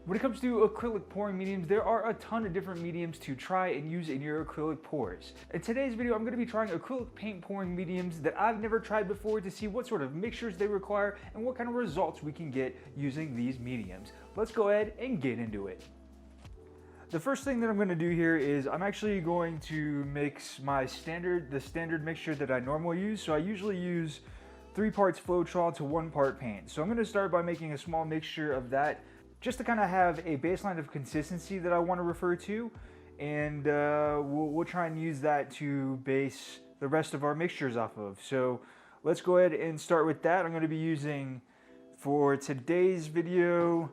When it comes to acrylic pouring mediums, there are a ton of different mediums to try and use in your acrylic pours. In today's video, I'm going to be trying acrylic paint pouring mediums that I've never tried before to see what sort of mixtures they require and what kind of results we can get using these mediums. Let's go ahead and get into it. The first thing that I'm going to do here is I'm actually going to mix the standard mixture that I normally use. So I usually use 3 parts Floetrol to 1 part paint. So I'm going to start by making a small mixture of that, just to kind of have a baseline of consistency that I want to refer to, and we'll try and use that to base the rest of our mixtures off of. So let's go ahead and start with that. I'm going to be using, for today's video,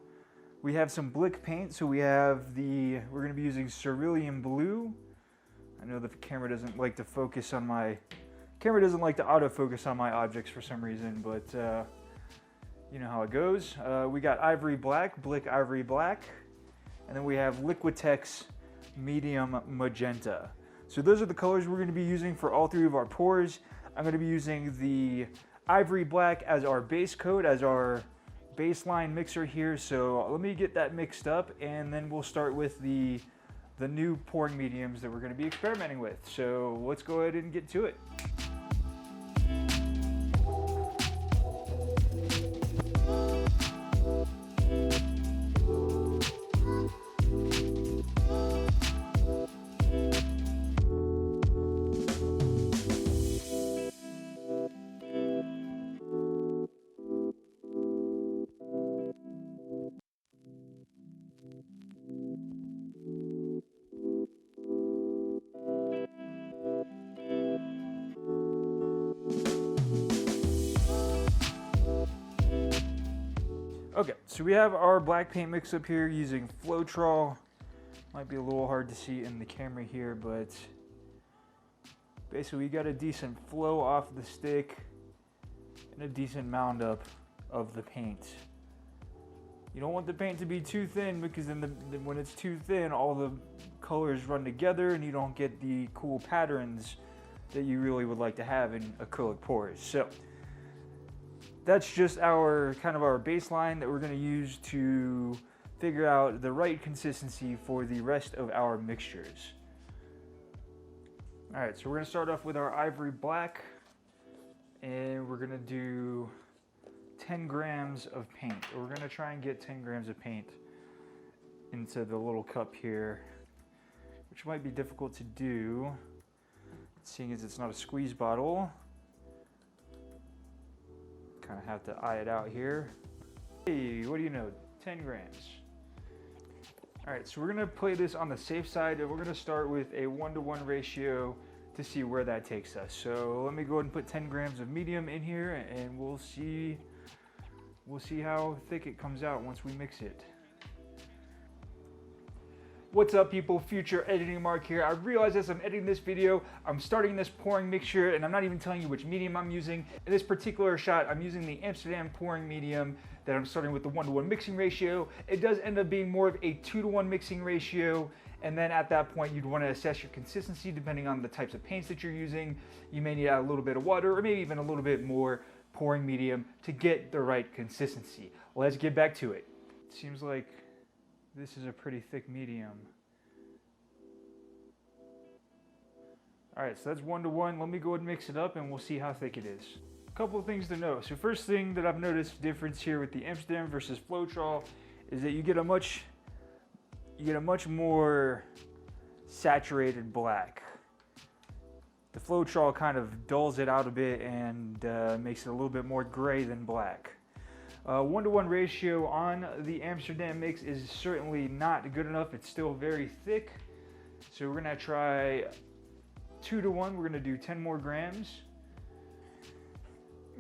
we have some Blick paint. So we're going to be using Cerulean Blue. I know the camera doesn't like to focus on my, doesn't like to autofocus on my objects for some reason, but you know how it goes. We got Ivory Black, Blick Ivory Black, and then we have Liquitex Medium Magenta. So those are the colors we're going to be using for all 3 of our pours. I'm going to be using the Ivory Black as our base coat, as our baseline mixer here. So let me get that mixed up, and then we'll start with the new pouring mediums that we're going to be experimenting with. So let's go ahead and get to it. Okay, so we have our black paint mix up here using Floetrol. Might be a little hard to see in the camera here, but basically we got a decent flow off the stick and a decent mound up of the paint. You don't want the paint to be too thin, because then when it's too thin, all the colors run together and you don't get the cool patterns that you really would like to have in acrylic pours. So that's just our baseline that we're going to use to figure out the right consistency for the rest of our mixtures. All right, so we're going to start off with our Ivory Black, and we're going to do 10 grams of paint. We're going to try and get 10 grams of paint into the little cup here, which might be difficult to do, seeing as it's not a squeeze bottle. Kind of have to eye it out here. Hey, what do you know? 10 grams. All right, so we're gonna play this on the safe side, and we're gonna start with a 1-to-1 ratio to see where that takes us. So let me go ahead and put 10 grams of medium in here, and we'll see how thick it comes out once we mix it. What's up, people? Future editing Mark here. I realize as I'm editing this video, I'm starting this pouring mixture, and I'm not even telling you which medium I'm using. In this particular shot, I'm using the Amsterdam pouring medium that I'm starting with the 1-to-1 mixing ratio. It does end up being more of a 2-to-1 mixing ratio, and then at that point, you'd want to assess your consistency depending on the types of paints that you're using. You may need a little bit of water, or maybe even a little bit more pouring medium to get the right consistency. Let's get back to it. It seems like this is a pretty thick medium. All right, so that's 1-to-1. Let me go ahead and mix it up, and we'll see how thick it is. A couple of things to know. So first thing that I've noticed difference here with the Amsterdam versus Floetrol is that you get a much more saturated black. The Floetrol kind of dulls it out a bit and makes it a little bit more gray than black. 1-to-1 ratio on the Amsterdam mix is certainly not good enough. It's still very thick. So we're gonna try 2-to-1. We're gonna do 10 more grams.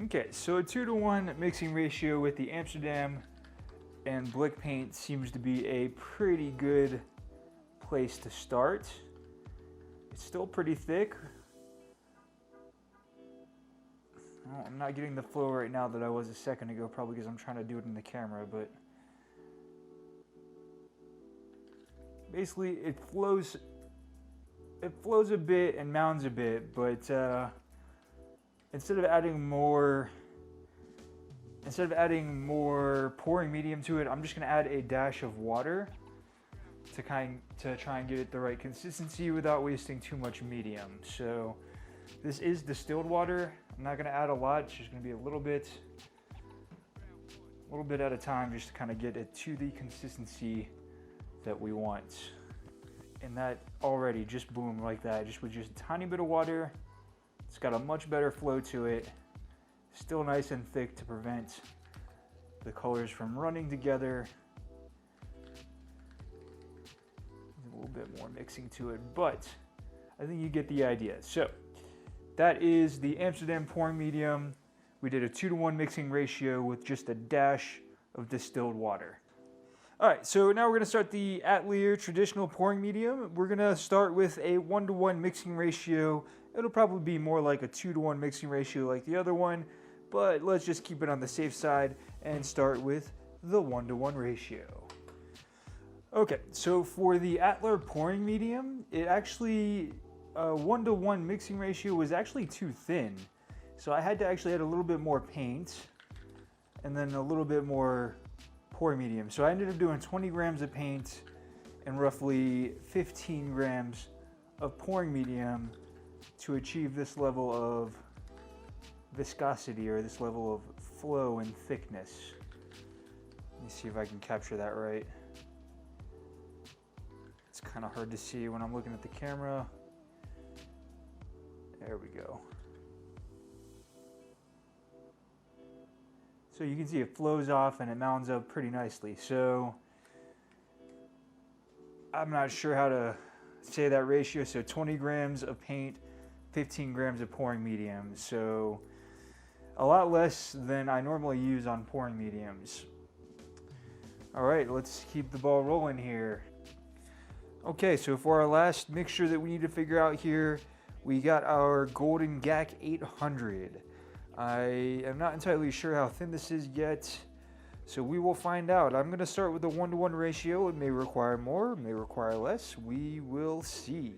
Okay, so a 2-to-1 mixing ratio with the Amsterdam and Blick paint seems to be a pretty good place to start. It's still pretty thick. I'm not getting the flow right now that I was a second ago, probably because I'm trying to do it in the camera, but basically it flows a bit and mounds a bit, but instead of adding more instead of adding more pouring medium to it, I'm just gonna add a dash of water to try and get it the right consistency without wasting too much medium. So this is distilled water. I'm not gonna add a lot, it's just gonna be a little bit at a time, just to kind of get it to the consistency that we want. And that already, just boom, like that, just with just a tiny bit of water, it's got a much better flow to it. Still nice and thick to prevent the colors from running together. A little bit more mixing to it, but I think you get the idea. So that is the Amsterdam pouring medium. We did a 2-to-1 mixing ratio with just a dash of distilled water. All right, so now we're gonna start the Atlear traditional pouring medium. We're gonna start with a 1-to-1 mixing ratio. It'll probably be more like a 2-to-1 mixing ratio like the other one, but let's just keep it on the safe side and start with the 1-to-1 ratio. Okay, so for the Atlear pouring medium, it actually, 1-to-1 mixing ratio was actually too thin. So I had to actually add a little bit more paint and then a little bit more pouring medium. So I ended up doing 20 grams of paint and roughly 15 grams of pouring medium to achieve this level of viscosity, or this level of flow and thickness. Let me see if I can capture that right. It's kind of hard to see when I'm looking at the camera. There we go. So you can see it flows off and it mounds up pretty nicely. So I'm not sure how to say that ratio. So 20 grams of paint, 15 grams of pouring medium. So a lot less than I normally use on pouring mediums. All right, let's keep the ball rolling here. Okay, so for our last mixture that we need to figure out here, we got our Golden Gak 800. I am not entirely sure how thin this is yet, so we will find out. I'm going to start with a 1-to-1 ratio. It may require more, it may require less. We will see.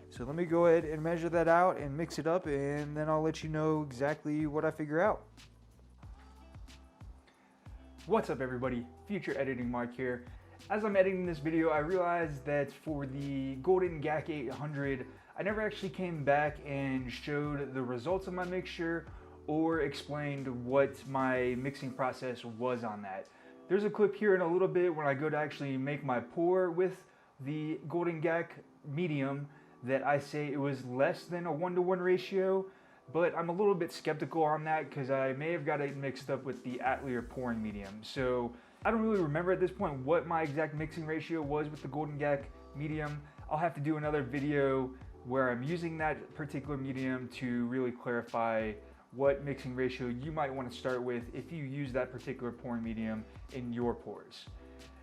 So let me go ahead and measure that out and mix it up, and then I'll let you know exactly what I figure out. What's up everybody, Future Editing Marc here. As I'm editing this video, I realized that for the Golden Gak 800, I never actually came back and showed the results of my mixture or explained what my mixing process was on that. There's a clip here in a little bit when I go to actually make my pour with the Golden Gak medium that I say it was less than a 1-to-1 ratio, but I'm a little bit skeptical on that because I may have got it mixed up with the Atlear pouring medium. So I don't really remember at this point what my exact mixing ratio was with the Golden Gak medium. I'll have to do another video where I'm using that particular medium to really clarify what mixing ratio you might want to start with if you use that particular pouring medium in your pours.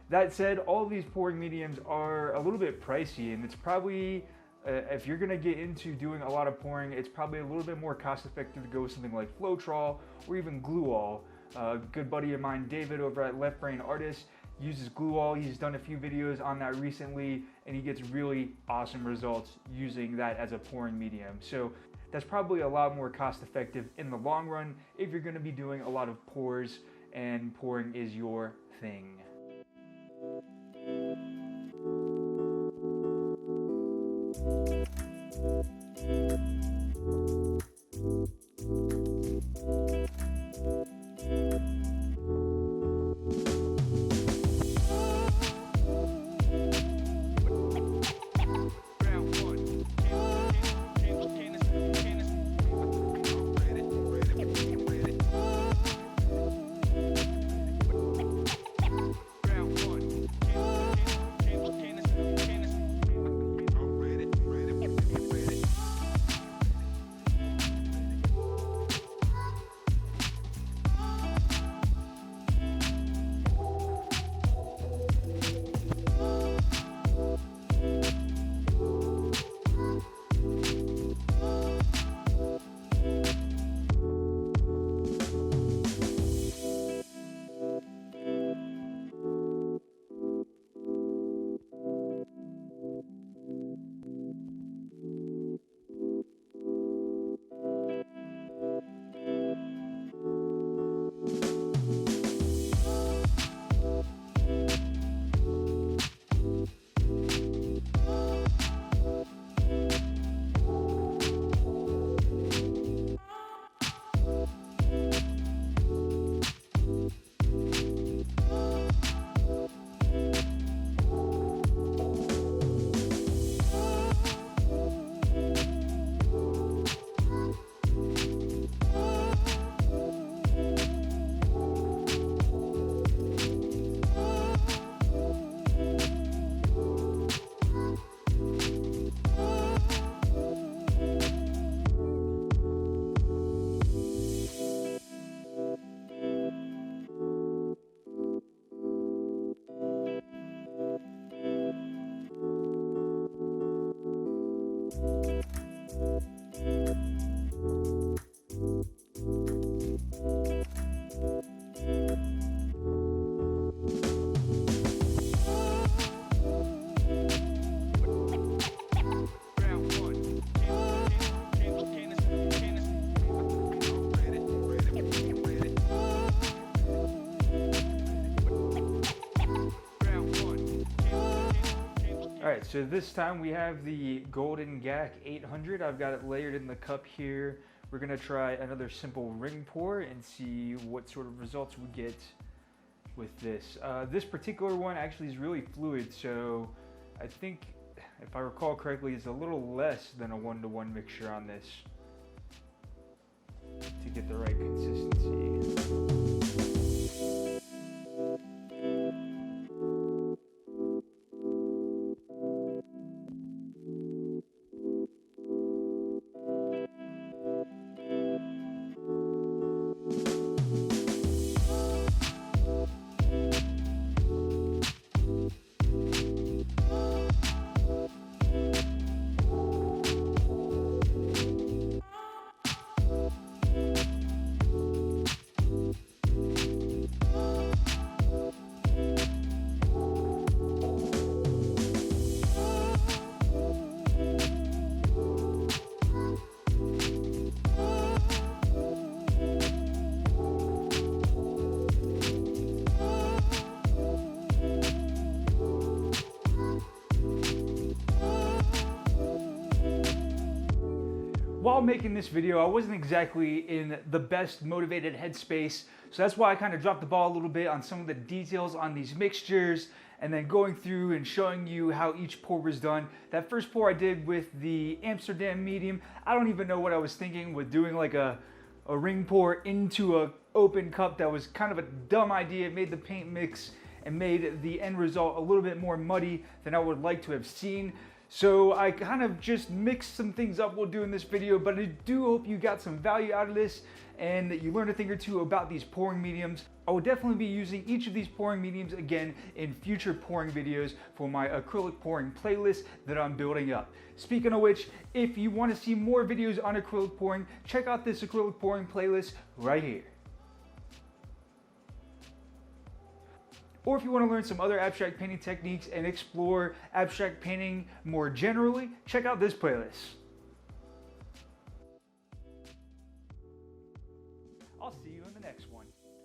That said, all of these pouring mediums are a little bit pricey, and it's probably, if you're going to get into doing a lot of pouring, it's probably a little bit more cost effective to go with something like Floetrol or even Glue-All. A good buddy of mine, David, over at Left Brain Artist, uses Glue-All. He's done a few videos on that recently, and he gets really awesome results using that as a pouring medium. So that's probably a lot more cost effective in the long run if you're going to be doing a lot of pours and pouring is your thing. Alright, so this time we have the Golden GAC 800. I've got it layered in the cup here. We're going to try another simple ring pour and see what sort of results we get with this. This particular one actually is really fluid, so I think, if I recall correctly, it's a little less than a 1-to-1 mixture on this to get the right consistency. While making this video, I wasn't exactly in the best motivated headspace, so that's why I kind of dropped the ball a little bit on some of the details on these mixtures, and then going through and showing you how each pour was done. That first pour I did with the Amsterdam medium, I don't even know what I was thinking with doing like a ring pour into an open cup. That was kind of a dumb idea. It made the paint mix and made the end result a little bit more muddy than I would like to have seen. So I kind of just mixed some things up while doing this video, but I do hope you got some value out of this and that you learned a thing or two about these pouring mediums. I will definitely be using each of these pouring mediums again in future pouring videos for my acrylic pouring playlist that I'm building up. Speaking of which, if you want to see more videos on acrylic pouring, check out this acrylic pouring playlist right here. Or if you want to learn some other abstract painting techniques and explore abstract painting more generally, check out this playlist.